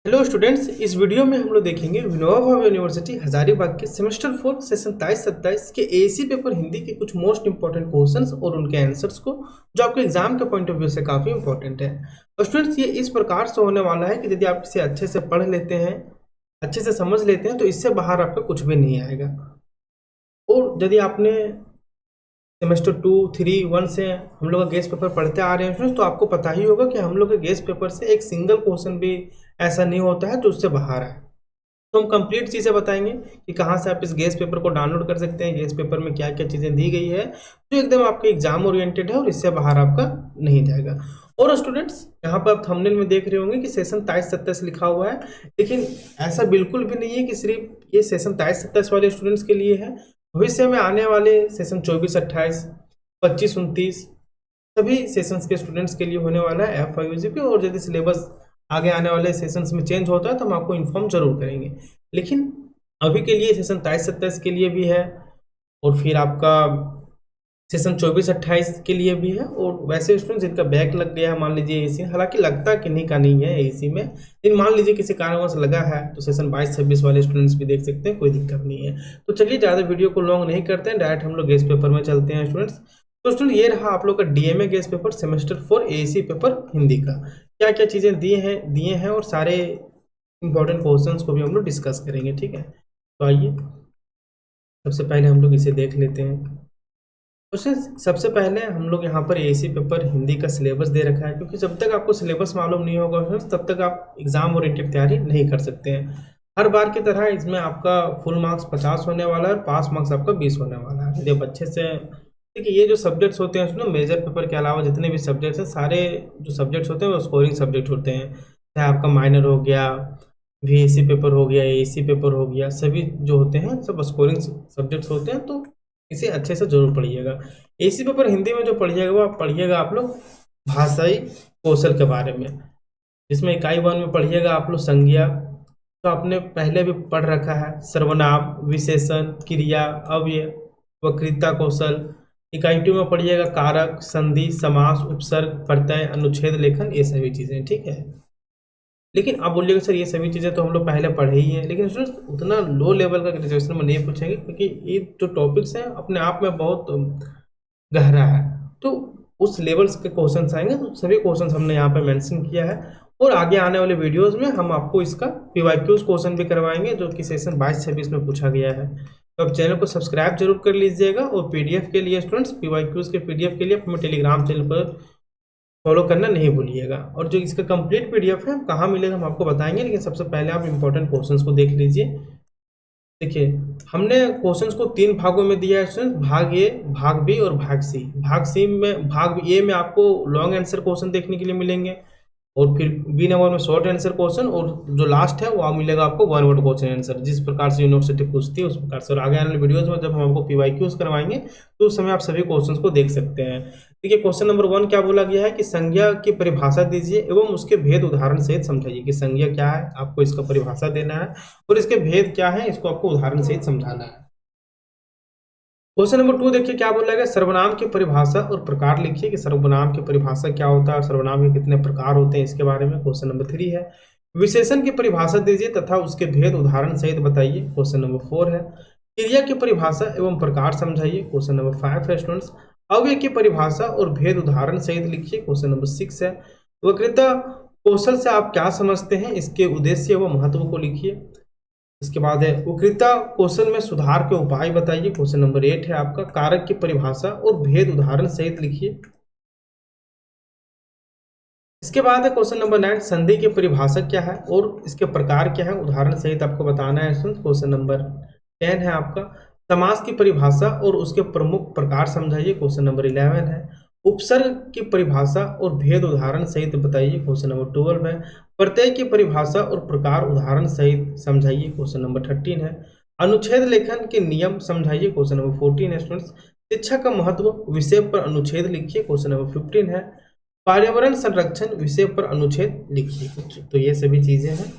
Hello students, इस video में हम लोग देखेंगे विनोबा भावे यूनिवर्सिटी हजारीबाग के सेमेस्टर 4 सेशन 27-27 के एसी पेपर हिंदी के कुछ मोस्ट इंपॉर्टेंट क्वेश्चंस और उनके आंसर्स को, जो आपके एग्जाम के पॉइंट ऑफ व्यू से काफ़ी इंपॉर्टेंट है। और स्टूडेंट्स, ये इस प्रकार से होने वाला है कि यदि आप इसे अच्छे से पढ़ लेते हैं, अच्छे से समझ लेते हैं, तो इससे बाहर आपका कुछ भी नहीं आएगा। और यदि आपने सेमेस्टर 2, 3, 1 से हम लोग का गेस्ट पेपर पढ़ते आ रहे हैं, तो आपको पता ही होगा कि हम लोग के गेस्ट पेपर से एक सिंगल क्वेश्चन भी ऐसा नहीं होता है जो उससे बाहर आए। तो हम कंप्लीट चीज़ें बताएंगे कि कहाँ से आप इस गेस्ट पेपर को डाउनलोड कर सकते हैं, गेस्ट पेपर में क्या क्या चीज़ें दी गई है जो एकदम आपके एग्जाम ओरिएंटेड है और इससे बाहर आपका नहीं जाएगा। और स्टूडेंट्स, यहाँ पर आप थंबनेल में देख रहे होंगे कि सेशन 27-27 लिखा हुआ है, लेकिन ऐसा बिल्कुल भी नहीं है कि सिर्फ ये सेशन 27-27 वाले स्टूडेंट्स के लिए है। भविष्य में आने वाले सेशन 24-28, 25-29 सभी सेशंस के स्टूडेंट्स के लिए होने वाला है FIUGP। और यदि सिलेबस आगे आने वाले सेशंस में चेंज होता है तो हम आपको इन्फॉर्म जरूर करेंगे, लेकिन अभी के लिए सेशन 27-27 के लिए भी है और फिर आपका सेशन 24-28 के लिए भी है। और वैसे स्टूडेंट जिनका बैक लग गया है, मान लीजिए एसी, हालांकि लगता किन्हीं का नहीं है एसी में, लेकिन मान लीजिए किसी कारणवश लगा है तो सेशन 22-26 वाले स्टूडेंट्स भी देख सकते हैं, कोई दिक्कत नहीं है। तो चलिए ज़्यादा वीडियो को लॉन्ग नहीं करते हैं, डायरेक्ट हम लोग गेस्ट पेपर में चलते हैं स्टूडेंट्स। तो स्टूडेंट, ये रहा आप लोग का DMA guest paper semester 4 AC paper Hindi का। क्या क्या चीज़ें दिए हैं और सारे इंपॉर्टेंट क्वेश्चंस को भी हम लोग डिस्कस करेंगे, ठीक है। तो आइए सबसे पहले हम लोग इसे देख लेते हैं। सबसे पहले हम लोग यहाँ पर एसी पेपर हिंदी का सिलेबस दे रखा है, क्योंकि जब तक आपको सिलेबस मालूम नहीं होगा तब तक आप एग्जाम ओरिएंटेड तैयारी नहीं कर सकते हैं। हर बार की तरह इसमें आपका फुल मार्क्स 50 होने वाला है और पास मार्क्स आपका 20 होने वाला है। यदि आप अच्छे से देखिए, ये जो सब्जेक्ट्स होते हैं उसमें मेजर पेपर के अलावा जितने भी सब्जेक्ट्स हैं, सारे जो सब्जेक्ट्स होते हैं वो स्कोरिंग सब्जेक्ट होते हैं। चाहे आपका माइनर हो गया, VAC पेपर हो गया, AC पेपर हो गया, सभी जो होते हैं सब स्कोरिंग सब्जेक्ट्स होते हैं। तो इसे अच्छे से जरूर पढ़िएगा। एसी पेपर हिंदी में जो पढ़िएगा वो पढ़िएगा आप लोग भाषाई कौशल के बारे में, जिसमें इकाई 1 में पढ़िएगा आप लोग संज्ञा, तो आपने पहले भी पढ़ रखा है, सर्वनाम, विशेषण, क्रिया, अव्यय, वक्तृता कौशल। इकाई 2 में पढ़िएगा कारक, संधि, समास, उपसर्ग, प्रत्यय, अनुच्छेद लेखन, ये सभी चीजें, ठीक है। लेकिन आप बोलिएगा सर ये सभी चीज़ें तो हम लोग पहले पढ़े ही हैं, लेकिन स्टूडेंट्स उतना लो लेवल का ग्रेजुएशन में नहीं पूछेंगे, क्योंकि ये जो टॉपिक्स हैं अपने आप में बहुत गहरा है। तो उस लेवल्स के क्वेश्चंस आएंगे, तो सभी क्वेश्चंस हमने यहाँ पे मेंशन किया है। और आगे आने वाले वीडियोस में हम आपको इसका PYQs क्वेश्चन भी करवाएंगे, जो कि सेशन 22-26 में पूछा गया है। तो आप चैनल को सब्सक्राइब जरूर कर लीजिएगा। और PDF के लिए स्टूडेंट्स, PYQs के PDF के लिए अपने टेलीग्राम चैनल पर फॉलो करना नहीं भूलिएगा। और जो इसका कंप्लीट PDF है कहाँ मिलेगा हम आपको बताएंगे, लेकिन सबसे पहले आप इंपॉर्टेंट क्वेश्चंस को देख लीजिए। देखिए, हमने क्वेश्चंस को 3 भागों में दिया है स्टूडेंट, भाग A, भाग B और भाग C। भाग A में आपको लॉन्ग आंसर क्वेश्चन देखने के लिए मिलेंगे, और फिर B नंबर में शॉर्ट आंसर क्वेश्चन, और जो लास्ट है वो मिलेगा आपको 1 वर्ड क्वेश्चन आंसर, जिस प्रकार से यूनिवर्सिटी पूछती है उस प्रकार से। और आगे आने वाले वीडियोस में जब हम आपको PYQs करवाएंगे तो उस समय आप सभी क्वेश्चंस को देख सकते हैं। देखिए, क्वेश्चन नंबर 1 क्या बोला गया है कि संज्ञा की परिभाषा दीजिए एवं उसके भेद उदाहरण सहित समझाइए। कि संज्ञा क्या है, आपको इसका परिभाषा देना है, और इसके भेद क्या है, इसको आपको उदाहरण सहित समझाना है। क्वेश्चन नंबर 2 देखिए क्या बोला गया, सर्वनाम की परिभाषा और प्रकार लिखिए। कि सर्वनाम की परिभाषा क्या होता है, सर्वनाम के कितने प्रकार होते हैं, इसके बारे में। क्वेश्चन नंबर 3 है, विशेषण की परिभाषा दीजिए तथा उसके भेद उदाहरण सहित बताइए। क्वेश्चन नंबर 4 है, क्रिया की परिभाषा एवं प्रकार समझाइए। क्वेश्चन नंबर 5 है स्टूडेंट्स, अव्यय की परिभाषा और भेद उदाहरण सहित लिखिए। क्वेश्चन नंबर 6 है, वक्तृता कौशल से आप क्या समझते हैं, इसके उद्देश्य व महत्व को लिखिए। इसके बाद है, वक्तृता कौशल में सुधार के उपाय बताइए। क्वेश्चन नंबर 8 है आपका, कारक की परिभाषा और भेद उदाहरण सहित लिखिए। इसके बाद है क्वेश्चन नंबर 9, संधि की परिभाषा क्या है और इसके प्रकार क्या है, उदाहरण सहित आपको बताना है। क्वेश्चन नंबर 10 है आपका, समास की परिभाषा और उसके प्रमुख प्रकार समझाइए। क्वेश्चन नंबर 11 है, उपसर्ग की परिभाषा और भेद उदाहरण सहित बताइए। क्वेश्चन नंबर 12 है, प्रत्यय की परिभाषा और प्रकार उदाहरण सहित समझाइए। क्वेश्चन नंबर 13 है, अनुच्छेद लेखन के नियम समझाइए। क्वेश्चन नंबर 14 है स्टूडेंट्स, शिक्षा का महत्व विषय पर अनुच्छेद लिखिए। क्वेश्चन नंबर 15 है, पर्यावरण संरक्षण विषय पर अनुच्छेद लिखिए। तो ये सभी चीजें हैं,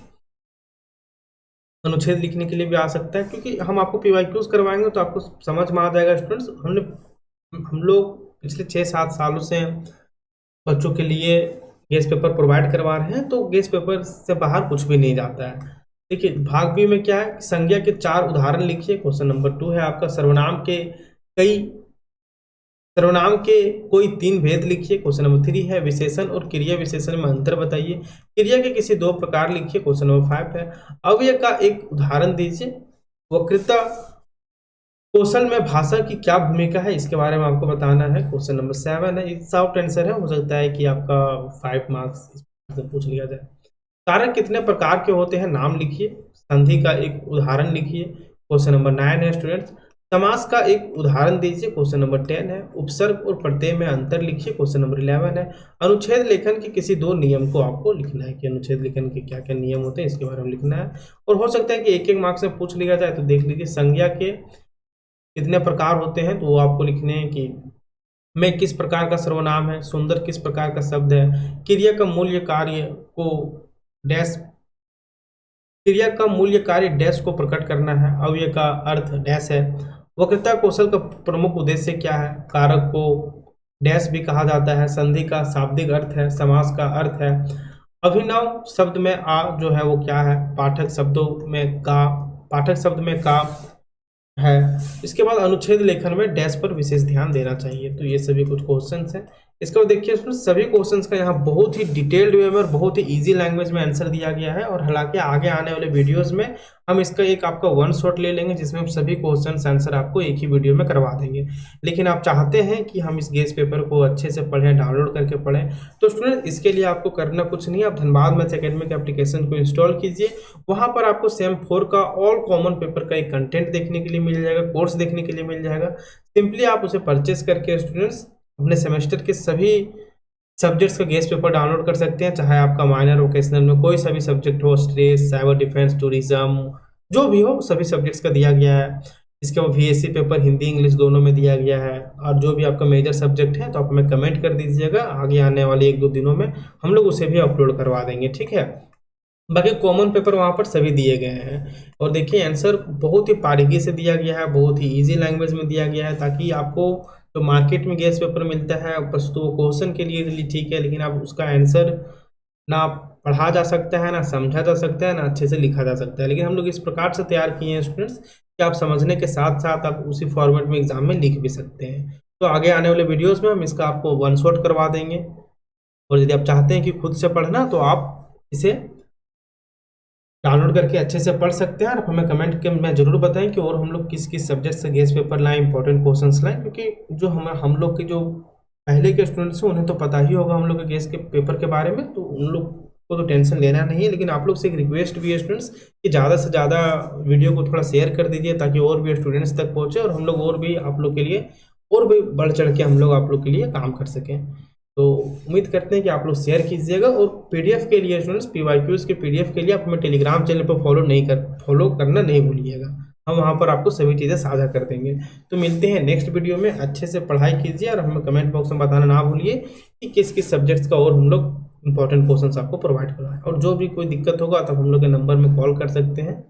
अनुच्छेद लिखने के लिए भी आ सकता है, क्योंकि हम आपको PYQs करवाएंगे तो आपको समझ में आ जाएगा स्टूडेंट्स। हम लोग पिछले 6-7 सालों से बच्चों के लिए गेस्ट पेपर प्रोवाइड करवा रहे हैं, तो गेस्ट पेपर से बाहर कुछ भी नहीं जाता है। देखिए भाग बी में क्या है, संज्ञा के 4 उदाहरण लिखिए। क्वेश्चन नंबर 2 है आपका सर्वनाम के कोई 3 भेद लिखिए। क्वेश्चन नंबर 3 है विशेषण और क्रिया विशेषण में अंतर बताइए। क्रिया के किसी 2 प्रकार लिखिए। क्वेश्चन नंबर 5 है अव्यय का एक उदाहरण दीजिए। वक्तृता कौशल में भाषा की क्या भूमिका है, इसके बारे में आपको बताना है। क्वेश्चन नंबर 7 है, शॉर्ट आंसर है, हो सकता है कि आपका 5 मार्क्स से पूछ लिया जाए। कारक कितने प्रकार के होते हैं, नाम लिखिए। संधि का एक उदाहरण लिखिए। क्वेश्चन नंबर 9 है स्टूडेंट्स, समास का एक उदाहरण दीजिए। क्वेश्चन नंबर 10 है उपसर्ग और प्रत्यय में अंतर लिखिए। क्वेश्चन नंबर 11 है अनुच्छेद लेखन के किसी 2 नियम को आपको लिखना है कि अनुच्छेद लेखन के क्या क्या नियम होते हैं, इसके बारे में लिखना है। और हो सकता है कि एक एक मार्क्स में पूछ लिया जाए, तो देख लीजिए संज्ञा के कितने प्रकार होते हैं, तो वो आपको लिखने हैं कि मैं किस प्रकार का सर्वनाम है, सुंदर किस प्रकार का शब्द है, क्रिया का मूल्य कार्य को डैश क्रिया का मूल्य कार्य डैश को प्रकट करना है, अव्यय का अर्थ डैश है, वक्तृता कौशल का प्रमुख उद्देश्य क्या है, कारक को डैश भी कहा जाता है, संधि का शाब्दिक अर्थ है, समास का अर्थ है, अभिनव शब्द में आ जो है वो क्या है, पाठक शब्द में का है। इसके बाद अनुच्छेद लेखन में डैश पर विशेष ध्यान देना चाहिए। तो ये सभी कुछ क्वेश्चंस हैं। इसके बाद देखिए सभी क्वेश्चंस का यहाँ बहुत ही डिटेल्ड वे में और बहुत ही इजी लैंग्वेज में आंसर दिया गया है। और हालांकि आगे आने वाले वीडियोस में हम इसका एक आपका वन शॉट ले लेंगे, जिसमें हम सभी क्वेश्चंस आंसर आपको एक ही वीडियो में करवा देंगे। लेकिन आप चाहते हैं कि हम इस गेस्ट पेपर को अच्छे से पढ़ें, डाउनलोड करके पढ़ें, तो स्टूडेंट इसके लिए आपको करना कुछ नहीं, आप धनबाद मैथ्स एकेडमी के एप्लीकेशन को इंस्टॉल कीजिए। वहाँ पर आपको सेम 4 का ऑल कॉमन पेपर का एक कंटेंट देखने के लिए मिल जाएगा, कोर्स देखने के लिए मिल जाएगा। सिंपली आप उसे परचेस करके स्टूडेंट्स अपने सेमेस्टर के सभी सब्जेक्ट्स का गेस्ट पेपर डाउनलोड कर सकते हैं, चाहे आपका माइनर वोकेशनल में कोई सा भी सब्जेक्ट हो, स्ट्रेस, साइबर डिफेंस, टूरिज्म, जो भी हो, सभी सब्जेक्ट्स का दिया गया है। इसके बाद VSC पेपर हिंदी इंग्लिश दोनों में दिया गया है। और जो भी आपका मेजर सब्जेक्ट है तो आप हमें कमेंट कर दीजिएगा, आगे आने वाले 1-2 दिनों में हम लोग उसे भी अपलोड करवा देंगे, ठीक है। बाकी कॉमन पेपर वहाँ पर सभी दिए गए हैं। और देखिए आंसर बहुत ही बारीकी से दिया गया है, बहुत ही इजी लैंग्वेज में दिया गया है, ताकि आपको जो मार्केट में गेस्ट पेपर मिलता है बस तो क्वेश्चन के लिए ठीक है, लेकिन आप उसका आंसर ना पढ़ा जा सकता है, ना समझा जा सकता है, ना अच्छे से लिखा जा सकता है। लेकिन हम लोग इस प्रकार से तैयार किए हैं स्टूडेंट्स कि आप समझने के साथ साथ आप उसी फॉर्मेट में एग्जाम में लिख भी सकते हैं। तो आगे आने वाले वीडियोस में हम इसका आपको वन शॉट करवा देंगे। और यदि आप चाहते हैं कि खुद से पढ़ना, तो आप इसे डाउनलोड करके अच्छे से पढ़ सकते हैं। और हमें कमेंट के में जरूर बताएं कि और हम लोग किस किस सब्जेक्ट से गेस्ट पेपर लाएं, इंपॉर्टेंट क्वेश्चंस लाएं, क्योंकि जो हम लोग के जो पहले के स्टूडेंट्स हैं उन्हें तो पता ही होगा हम लोग के गेस्ट के पेपर के बारे में, तो उन लोग को तो टेंशन लेना नहीं है। लेकिन आप लोग से एक रिक्वेस्ट भी है स्टूडेंट्स कि ज़्यादा से ज़्यादा वीडियो को थोड़ा शेयर कर दीजिए, ताकि और भी स्टूडेंट्स तक पहुँचे और हम लोग और भी आप लोग के लिए और भी बढ़ चढ़ के हम लोग आप लोग के लिए काम कर सकें। तो उम्मीद करते हैं कि आप लोग शेयर कीजिएगा। और PDF के लिए स्टूडेंट्स PYQs के PDF के लिए आप हमें टेलीग्राम चैनल पर फॉलो करना नहीं भूलिएगा, हम वहाँ पर आपको सभी चीज़ें साझा कर देंगे। तो मिलते हैं नेक्स्ट वीडियो में, अच्छे से पढ़ाई कीजिए और हमें कमेंट बॉक्स में बताना ना भूलिए कि किस किस सब्जेक्ट्स का और हम लोग इंपॉर्टेंट क्वेश्चन आपको प्रोवाइड करवाएं। और जो भी कोई दिक्कत होगा तब हम लोग के नंबर में कॉल कर सकते हैं,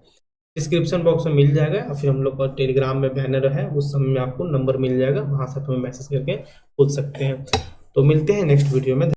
डिस्क्रिप्शन बॉक्स में मिल जाएगा, या फिर हम लोग का टेलीग्राम में बैनर है उस समय में आपको नंबर मिल जाएगा, वहाँ से आप हमें मैसेज करके पूछ सकते हैं। तो मिलते हैं नेक्स्ट वीडियो में।